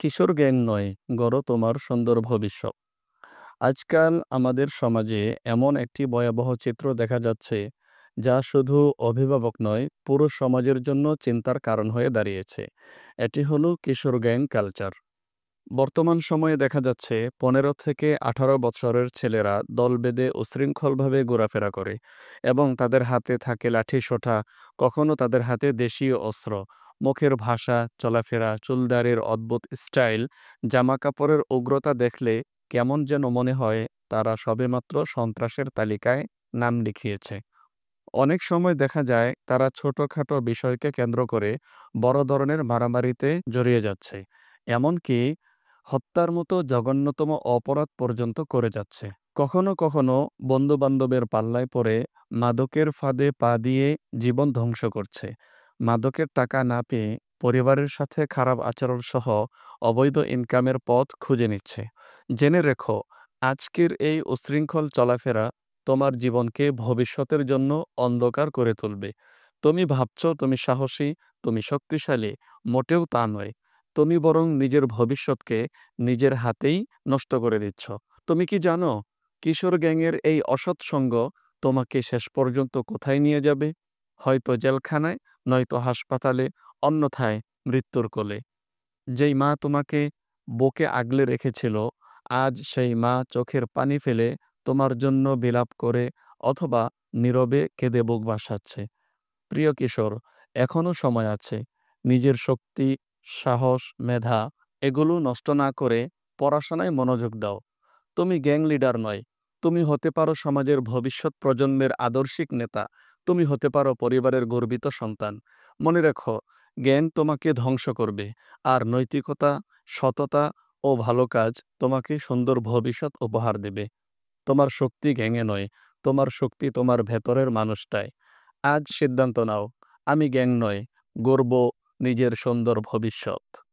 কিশোর gang নয়, গড়ো তোমার সুন্দর ভবিষ্যৎ। আজকাল আমাদের সমাজে এমন একটি ভয়াবহ চিত্র দেখা যাচ্ছে, যা শুধু অভিভাবক নয়, পুরো সমাজের জন্য চিন্তার কারণ হয়ে দাঁড়িয়েছে। এটি হলো কিশোর গ্যাং কালচার। বর্তমান সময়ে দেখা যাচ্ছে ১৫ থেকে ১৮ বছরের ছেলেরা দল বেঁধে উশৃঙ্খলভাবে ঘোরাফেরা করে এবং তাদের হাতে থাকে লাঠিসোঁটা, কখনো তাদের হাতে দেশীয় অস্ত্র। মুখের ভাষা, চলাফেরা, চুলদারির অদ্ভুত স্টাইল, জামাকাপড়ের উগ্রতা দেখলে কেমন যেন মনে হয় তারা সবেমাত্র সন্ত্রাসের তালিকায় নাম লিখিয়েছে। অনেক সময় দেখা যায় তারা ছোটখাটো বিষয়কে কেন্দ্র করে বড় ধরনের মারামারিতে জড়িয়ে যাচ্ছে। এমনকি হত্যার মতো জঘন্যতম অপরাধ পর্যন্ত করে যাচ্ছে। কখনো কখনো বন্ধু-বান্ধবের পাল্লায় পড়ে মাদকের ফাঁদে পা দিয়ে জীবন ধ্বংস করছে। মাদকের টাকা না পেয়ে পরিবারের সাথে খারাপ আচরণ সহ অবৈধ ইনকামের পথ খুঁজে নিচ্ছে। জেনে রেখো, আজকের এই উচ্ছৃঙ্খল চলাফেরা তোমার জীবনকে ভবিষ্যতের জন্য অন্ধকার করে তুলবে। তুমি ভাবছো তুমি সাহসী, তুমি শক্তিশালী, মোটেও তা নয়। তুমি বরং নিজের ভবিষ্যৎকে নিজের হাতেই নষ্ট করে দিচ্ছ। তুমি কি জানো, কিশোর গ্যাংয়ের এই অসৎ সঙ্গ তোমাকে শেষ পর্যন্ত কোথায় নিয়ে যাবে? হয়তো জেলখানায়, নয়তো হাসপাতালে, অন্যথায় মৃত্যুর কোলে। যেই মা তোমাকে বুকে আগলে রেখেছিল, আজ সেই মা চোখের পানি ফেলে তোমার জন্য বিলাপ করে অথবা নীরবে কেঁদে বুক ভাসাচ্ছে। প্রিয় কিশোর, এখনো সময় আছে। নিজের শক্তি, সাহস, মেধা এগুলো নষ্ট না করে পড়াশোনায় মনোযোগ দাও। তুমি গ্যাং লিডার নয়। তুমি হতে পারো সমাজের ভবিষ্যৎ প্রজন্মের আদর্শিক নেতা। তুমি হতে পারো পরিবারের গর্বিত সন্তান। মনে রেখো, গ্যাং তোমাকে ধ্বংস করবে, আর নৈতিকতা, সততা ও ভালো কাজ তোমাকে সুন্দর ভবিষ্যৎ উপহার দেবে। তোমার শক্তি গ্যাংয়ে নয়, তোমার শক্তি তোমার ভেতরের মানুষটায়। আজ সিদ্ধান্ত নাও, আমি গ্যাং নয়, গড়ব নিজের সুন্দর ভবিষ্যৎ।